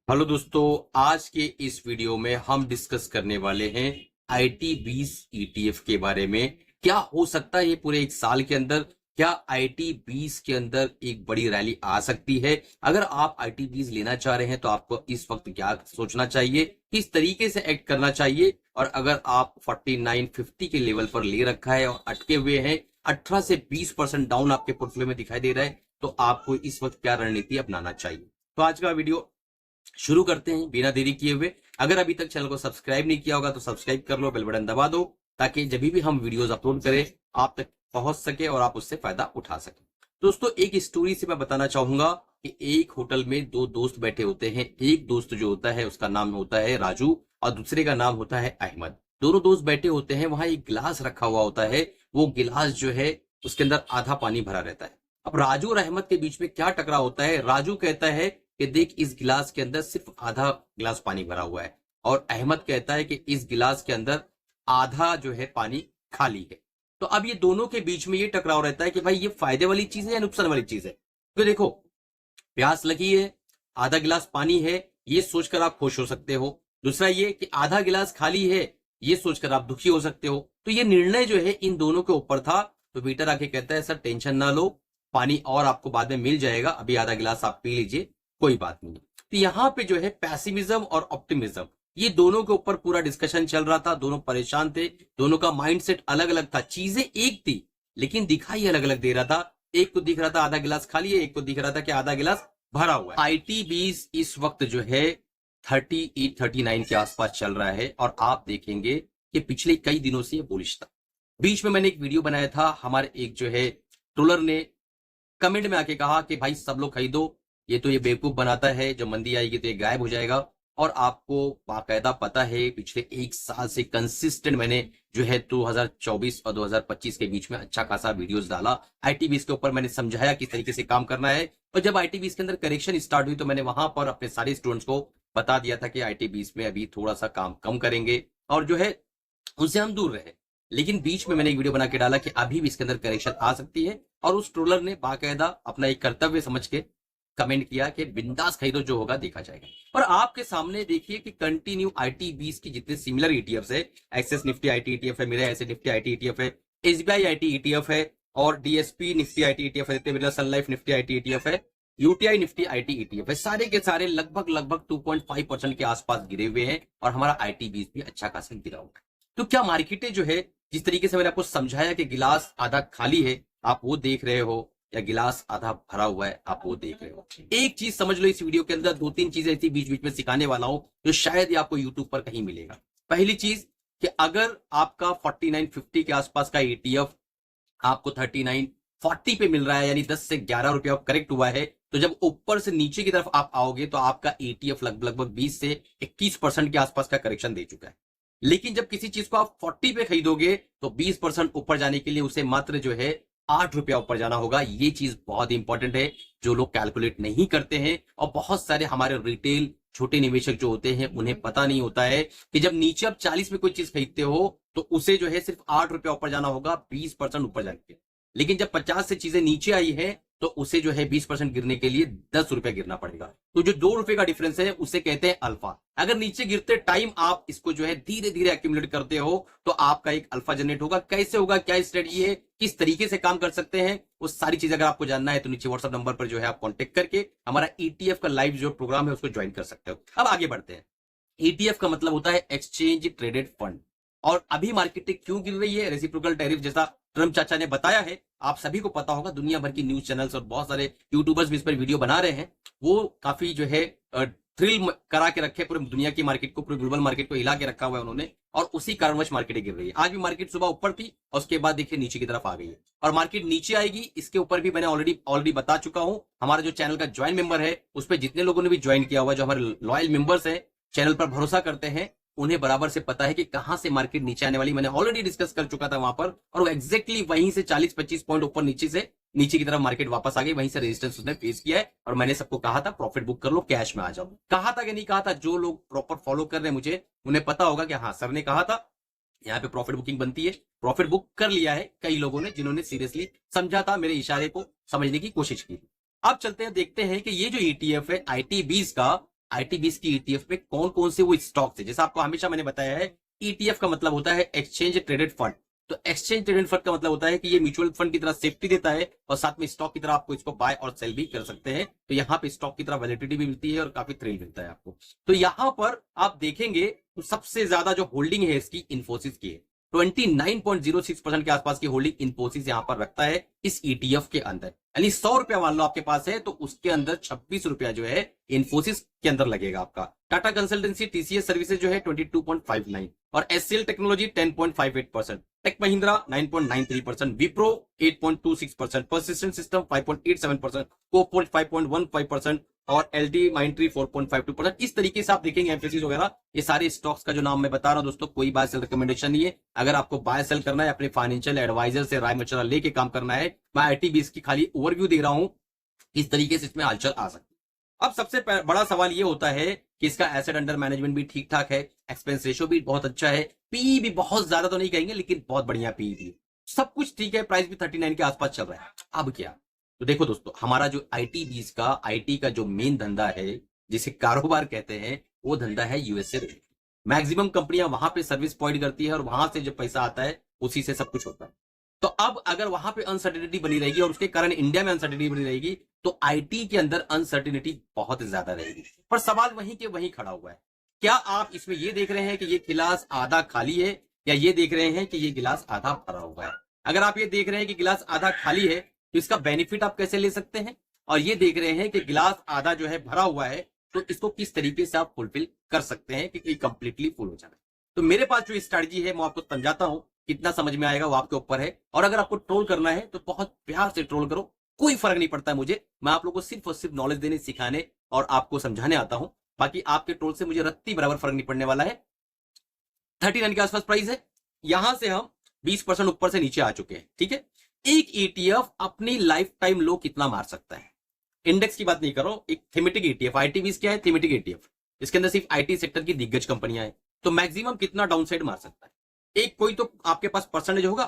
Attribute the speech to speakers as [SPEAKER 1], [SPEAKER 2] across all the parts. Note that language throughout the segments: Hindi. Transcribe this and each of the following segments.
[SPEAKER 1] हेलो दोस्तों, आज के इस वीडियो में हम डिस्कस करने वाले हैं IT20 ETF के बारे में। क्या हो सकता है ये पूरे एक साल के अंदर? क्या IT20 के अंदर एक बड़ी रैली आ सकती है? अगर आप IT20 लेना चाह रहे हैं तो आपको इस वक्त क्या सोचना चाहिए, किस तरीके से एक्ट करना चाहिए? और अगर आप 4950 के लेवल पर ले रखा है और अटके हुए हैं, 18 से 20% डाउन आपके पोर्टफोलियो में दिखाई दे रहा है, तो आपको इस वक्त क्या रणनीति अपनाना चाहिए? तो आज का वीडियो शुरू करते हैं बिना देरी किए हुए। अगर अभी तक चैनल को सब्सक्राइब नहीं किया होगा तो सब्सक्राइब कर लो, बेल बटन दबा दो, ताकि जब भी हम वीडियोस अपलोड करें आप तक पहुंच सके और आप उससे फायदा उठा सके। दोस्तों, एक स्टोरी से मैं बताना चाहूंगा कि एक होटल में दो दोस्त बैठे होते हैं। एक दोस्त जो होता है उसका नाम होता है राजू और दूसरे का नाम होता है अहमद। दोनों दोस्त बैठे होते हैं, वहां एक गिलास रखा हुआ होता है। वो गिलास जो है उसके अंदर आधा पानी भरा रहता है। अब राजू और अहमद के बीच में क्या टकराव होता है? राजू कहता है कि देख, इस गिलास के अंदर सिर्फ आधा गिलास पानी भरा हुआ है, और अहमद कहता है कि इस गिलास के अंदर आधा जो है पानी खाली है। तो अब ये दोनों के बीच में ये टकराव रहता है कि भाई ये फायदे वाली चीज है या नुकसान वाली चीज है। तो देखो, प्यास लगी है, आधा गिलास पानी है, ये सोचकर आप खुश हो सकते हो। दूसरा ये कि आधा गिलास खाली है, ये सोचकर आप दुखी हो सकते हो। तो ये निर्णय जो है इन दोनों के ऊपर था। तो वेटर आके कहता है सर टेंशन ना लो, पानी और आपको बाद में मिल जाएगा, अभी आधा गिलास आप पी लीजिए, कोई बात नहीं। तो यहां पे जो है पैसिमिज्म और ऑप्टिमिज्म, ये दोनों के ऊपर पूरा डिस्कशन चल रहा था। दोनों परेशान थे, दोनों का माइंडसेट अलग अलग था। चीजें एक थी लेकिन दिखाई अलग अलग दे रहा था। एक को दिख रहा था आधा गिलास खाली है, एक को दिख रहा था कि आधा गिलास भरा हुआ है। IT20 इस वक्त जो है 38-39 के आसपास चल रहा है, और आप देखेंगे कि पिछले कई दिनों से ये बुलिश था। बीच में मैंने एक वीडियो बनाया था, हमारे एक जो है ट्रोलर ने कमेंट में आके कहा कि भाई सब लोग खरीदो, ये तो ये बेवकूफ बनाता है, जब मंदी आएगी तो ये गायब हो जाएगा। और आपको बाकायदा पता है पिछले एक साल से कंसिस्टेंट मैंने जो है 2024 और 2025 के बीच में अच्छा खासा वीडियोस डाला। IT20 के ऊपर मैंने समझाया किस तरीके से काम करना है। और जब IT20 के अंदर करेक्शन स्टार्ट हुई तो मैंने वहां पर अपने सारे स्टूडेंट्स को बता दिया था कि IT20 में अभी थोड़ा सा काम कम करेंगे और जो है उनसे हम दूर रहे। लेकिन बीच में मैंने एक वीडियो बना के डाला कि अभी भी इसके अंदर करेक्शन आ सकती है, और उस ट्रोलर ने बाकायदा अपना एक कर्तव्य समझ के कमेंट किया कि बिंदास खरीदो, जो होगा देखा जाएगा। और आपके सामने देखिए कि कंटिन्यू IT20 की जितने सिमिलर ETF है, एक्सेस निफ्टी IT ETF है, मेरा ऐसे निफ्टी IT ETF है, SBI IT ETF है, और DSP निफ्टी IT ETF है, बिरला सन लाइफ निफ्टी IT ETF है, UTI निफ्टी IT ETF है। सारे के सारे लगभग लगभग 2.5% के आसपास गिरे हुए हैं, और हमारा IT20 भी अच्छा खासा गिरा हुआ है। तो क्या मार्केटें जो है, जिस तरीके से मैंने आपको समझाया कि गिलास आधा खाली है आप वो देख रहे हो, या गिलास आधा भरा हुआ है आप वो देख रहे हो। एक चीज समझ लो, इस वीडियो के अंदर दो तीन चीजें ऐसी बीच बीच में सिखाने वाला हूं जो शायद ही आपको यूट्यूब पर कहीं मिलेगा। पहली चीज कि अगर आपका 4950 के आसपास का ETF आपको 3940 पे मिल रहा है, यानी 10 से 11 रुपया करेक्ट हुआ है, तो जब ऊपर से नीचे की तरफ आप आओगे तो आपका ETF लगभग 20 से 21% के आसपास का करेक्शन दे चुका है। लेकिन जब किसी चीज को आप 40 पे खरीदोगे तो 20% ऊपर जाने के लिए उसे मात्र जो है 8 रुपया ऊपर जाना होगा। ये चीज बहुत इंपॉर्टेंट है, जो लोग कैलकुलेट नहीं करते हैं, और बहुत सारे हमारे रिटेल छोटे निवेशक जो होते हैं उन्हें पता नहीं होता है कि जब नीचे आप 40 में कोई चीज खरीदते हो तो उसे जो है सिर्फ 8 रुपया ऊपर जाना होगा 20% ऊपर जाने के। लेकिन जब 50 से चीजें नीचे आई है तो उसे जो है 20% गिरने के लिए 10 रुपया गिरना पड़ेगा। तो जो 2 रुपए का डिफरेंस है उसे कहते हैं अल्फा। अगर नीचे गिरते टाइम आप इसको जो है धीरे धीरे एक्यूमुलेट करते हो तो आपका एक अल्फा जनरेट होगा। कैसे होगा, क्या स्ट्रेटजी है, किस तरीके से काम कर सकते हैं, वो सारी चीजें अगर आपको जानना है तो नीचे व्हाट्सएप नंबर पर जो है आप कॉन्टेक्ट करके हमारा ETF का लाइव जो प्रोग्राम है उसको ज्वाइन कर सकते हो। अब आगे बढ़ते हैं। ETF का मतलब होता है एक्सचेंज ट्रेडेड फंड। और अभी मार्केट क्यों गिर रही है? रेसिप्रोकल टैरिफ जैसा ट्रम्प चाचा ने बताया है, आप सभी को पता होगा। दुनिया भर की न्यूज चैनल्स और बहुत सारे यूट्यूबर्स भी इस पर वीडियो बना रहे हैं। वो काफी जो है थ्रिल करा के रखे पूरी दुनिया की मार्केट को, पूरी ग्लोबल मार्केट को हिला के रखा हुआ है उन्होंने, और उसी कारणवश मार्केट गिर रही है। आज भी मार्केट सुबह ऊपर थी और उसके बाद देखिए नीचे की तरफ आ गई है, और मार्केट नीचे आएगी इसके ऊपर भी मैंने ऑलरेडी बता चुका हूं। हमारा जो चैनल का ज्वाइन मेंबर है उस पर जितने लोगों ने भी ज्वाइन किया हुआ, जो हमारे लॉयल मेंबर्स हैं, चैनल पर भरोसा करते हैं, उन्हें बराबर से पता है कि कहां से मार्केट नीचे आने वाली। मैंने ऑलरेडी डिस्कस कर चुका था वहां पर, और वो एक्जैक्टली वहीं से 40-25 पॉइंट ऊपर नीचे से नीचे की तरफ मार्केट वापस आ गई। वहीं से रेजिस्टेंस उसने फेस किया है, और मैंने सबको कहा था प्रॉफिट बुक कर लो, कैश में आ जाओ। कहा था कि नहीं कहा था? जो लोग प्रॉपर फॉलो कर रहे हैं मुझे उन्हें पता होगा कि हाँ सर ने कहा था यहाँ पे प्रॉफिट बुकिंग बनती है। प्रॉफिट बुक कर लिया है कई लोगों ने, जिन्होंने सीरियसली समझा था, मेरे इशारे को समझने की कोशिश की। अब चलते हैं, देखते हैं कि ये जो ETF है IT20 का, IT20 की ETF में कौन कौन से वो स्टॉक्स है। जैसा आपको हमेशा मैंने बताया है, ETF का मतलब होता है एक्सचेंज ट्रेडेड फंड। तो एक्सचेंज ट्रेडेड फंड का मतलब होता है कि ये म्यूचुअल फंड की तरह सेफ्टी देता है और साथ में स्टॉक की तरह आपको इसको बाय और सेल भी कर सकते हैं। तो यहाँ पे स्टॉक की तरह वैलिडिटी भी मिलती है और काफी थ्रिल मिलता है आपको। तो यहाँ पर आप देखेंगे तो सबसे ज्यादा जो होल्डिंग है इसकी इन्फोसिस की है। 29.06% के आसपास की होल्डिंग इन्फोसिस यहां पर रखता है इस ETF के अंदर। यानी 100 रुपया मान लो आपके पास है तो उसके अंदर 26 रुपया जो है इन्फोसिस के अंदर लगेगा आपका। टाटा कंसल्टेंसी TCS सर्विसेज जो है 22.59 और SCL technology 10.58%, Tech Mahindra 9.93%, Wipro 8.26%, Persistent System 5.87%, Coforge 5.15% और LT माइंट्री 4.52%। इस तरीके से आप देखेंगे एम्फेसिस वगैरह, ये सारे स्टॉक्स का जो नाम मैं बता रहा हूं दोस्तों, कोई बाय सेल रिकमेंडेशन नहीं है। अगर आपको बाय सेल करना है, अपने फाइनेंशियल एडवाइजर से राय मशवरा लेके काम करना है, मैं IT20 की खाली ओवरव्यू दे रहा हूं, इस तरीके से इसमें हलचल आ सकती है। अब सबसे बड़ा सवाल ये होता है कि इसका एसेट अंडर मैनेजमेंट भी ठीक ठाक है, एक्सपेंस रेशियो भी बहुत अच्छा है, पी भी बहुत ज्यादा तो नहीं कहेंगे लेकिन बहुत बढ़िया पी भी, सब कुछ ठीक है, प्राइस भी 39 के आसपास चल रहा है। अब क्या, तो देखो दोस्तों, हमारा जो IT20 का IT का जो मेन धंधा है जिसे कारोबार कहते हैं, वो धंधा है USA रिलेटेड। मैक्सिमम कंपनियां वहां पे सर्विस प्रोवाइड करती है और वहां से जो पैसा आता है उसी से सब कुछ होता है। तो अब अगर वहां पे अनसर्टिनिटी बनी रहेगी और उसके कारण इंडिया में अनसर्टिनिटी बनी रहेगी तो IT के अंदर अनसर्टिनिटी बहुत ज्यादा रहेगी। पर सवाल वहीं के वहीं खड़ा हुआ है, क्या आप इसमें ये देख रहे हैं कि ये गिलास आधा खाली है या ये देख रहे हैं कि ये गिलास आधा भरा हुआ है। अगर आप ये देख रहे हैं कि गिलास आधा खाली है तो इसका बेनिफिट आप कैसे ले सकते हैं, और ये देख रहे हैं कि गिलास आधा जो है भरा हुआ है तो इसको किस तरीके से आप फुलफिल कर सकते हैं कि कंप्लीटली फुल हो जाए। तो मेरे पास जो स्ट्रेटजी है मैं आपको समझाता हूं, कितना समझ में आएगा वो आपके ऊपर है। और अगर आपको ट्रोल करना है तो बहुत प्यार से ट्रोल करो, कोई फर्क नहीं पड़ता है मुझे, मैं आप लोगों को सिर्फ और सिर्फ नॉलेज देने, सिखाने और आपको समझाने आता हूं। बाकी आपके ट्रोल से मुझे रत्ती बराबर फर्क नहीं पड़ने वाला है। 39 के आसपास प्राइस है, यहां से हम 20% ऊपर से नीचे आ चुके हैं, ठीक है। एक ETF अपनी लाइफ टाइम लो कितना मार सकता है, इंडेक्स की बात नहीं करो, एक थीमेटिक ETF। IT20 क्या है, थीमेटिक ETF, इसके अंदर सिर्फ IT सेक्टर की दिग्गज कंपनियां हैं, तो मैक्सिमम कितना डाउनसाइड मार सकता है। एक कोई तो आपके पास परसेंटेज होगा,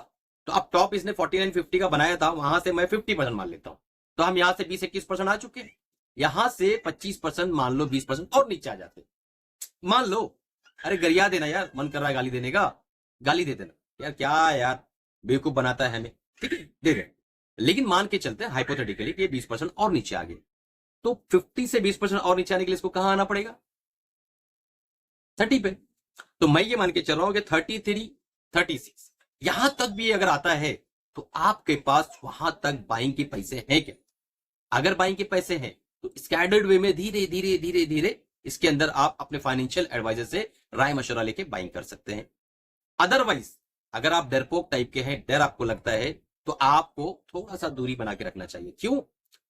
[SPEAKER 1] तो अब टॉप इसने 4950 का बनाया था, वहां से मैं 50% मान लेता हूं, तो हम यहां से 20-21% आ चुके हैं, यहां से 25% मान लो, 20% और नीचे आ जाते मान लो। अरे गरिया देना यार, मन कर रहा है गाली देने का, गाली दे देना यार, क्या यार बेवकूफ बनाता है हमें, ठीक है दे रहे। लेकिन मान के चलते हैं हाइपोथेटिकली कि 20% और नीचे आ गए, तो 50 से 20% और नीचे आने के लिए इसको कहां आना पड़ेगा, 30 पे। तो मैं ये मान के चल रहा हूं कि 33, 36 यहां तक भी अगर आता है तो आपके पास वहां तक बाइंग के पैसे हैं क्या। अगर बाइंग के पैसे हैं तो स्कैडर्ड वे में धीरे धीरे धीरे धीरे इसके अंदर आप अपने फाइनेंशियल एडवाइजर से राय मशवरा लेके बाइंग कर सकते हैं। अदरवाइज अगर आप डरपोक टाइप के हैं, डर आपको लगता है, तो आपको थोड़ा सा दूरी बना के रखना चाहिए। क्यों,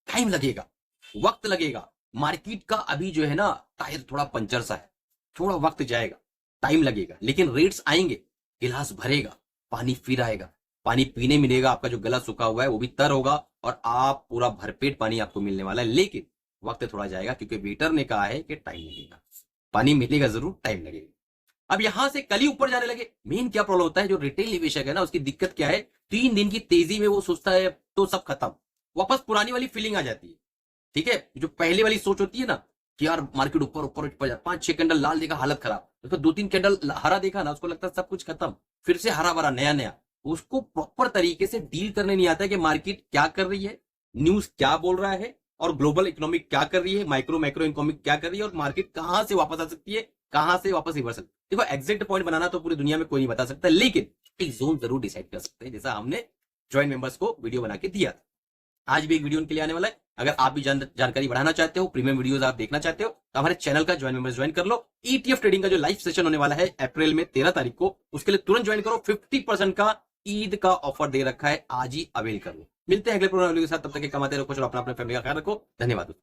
[SPEAKER 1] टाइम लगेगा, वक्त लगेगा, मार्केट का अभी जो है ना टायर थोड़ा पंचर सा है, थोड़ा वक्त जाएगा, टाइम लगेगा, लेकिन रेट्स आएंगे, गिलास भरेगा, पानी फिर आएगा, पानी पीने मिलेगा, आपका जो गला सूखा हुआ है वो भी तर होगा और आप पूरा भरपेट पानी आपको मिलने वाला है। लेकिन वक्त थोड़ा जाएगा क्योंकि वेटर ने कहा है कि टाइम लगेगा, पानी मिलेगा जरूर, टाइम लगेगा। अब यहां से कल ही ऊपर जाने लगे, मेन क्या प्रॉब्लम होता है, जो रिटेल निवेशक है ना उसकी दिक्कत क्या है, 3 दिन की तेजी में वो सोचता है तो सब खत्म, वापस पुरानी वाली फीलिंग आ जाती है, ठीक है। जो पहले वाली सोच होती है ना कि यार मार्केट ऊपर ऊपर ऊपर 5-6 कैंडल लाल देखा हालत खराब, तो 2-3 कैंडल हरा देखा ना उसको लगता है सब कुछ खत्म, फिर से हरा भरा नया नया। उसको प्रॉपर तरीके से डील करने नहीं आता है कि मार्केट क्या कर रही है, न्यूज क्या बोल रहा है, और ग्लोबल इकोनॉमिक क्या कर रही है, मैक्रो इकोनॉमिक क्या कर रही है, और मार्केट कहां से वापस आ सकती है, कहां से वापस रिवर्सल। देखो एग्जैक्ट पॉइंट बनाना तो पूरी दुनिया में कोई नहीं बता सकता, लेकिन एक जोन जरूर डिसाइड कर सकते हैं, जैसा हमने ज्वाइंट मेंबर्स को वीडियो बना के दिया था। आज भी एक वीडियो उनके लिए आने वाला है। अगर आप भी जानकारी बढ़ाना चाहते हो, प्रीमियम वीडियोस आप देखना चाहते हो, तो हमारे चैनल का ज्वाइंट मेंबर्स ज्वाइन कर लो। ETF ट्रेडिंग का जो लाइव सेशन होने वाला है अप्रैल में 13 तारीख को, उसके लिए तुरंत ज्वाइन करो। 50% का ईद का ऑफर दे रखा है, आज ही अवेल कर लो। मिलते हैं अगले प्रोग्राम के साथ, तब तक कमाते रहो, खुश रहो, अपना फैमिली का ख्याल रखो। धन्यवाद।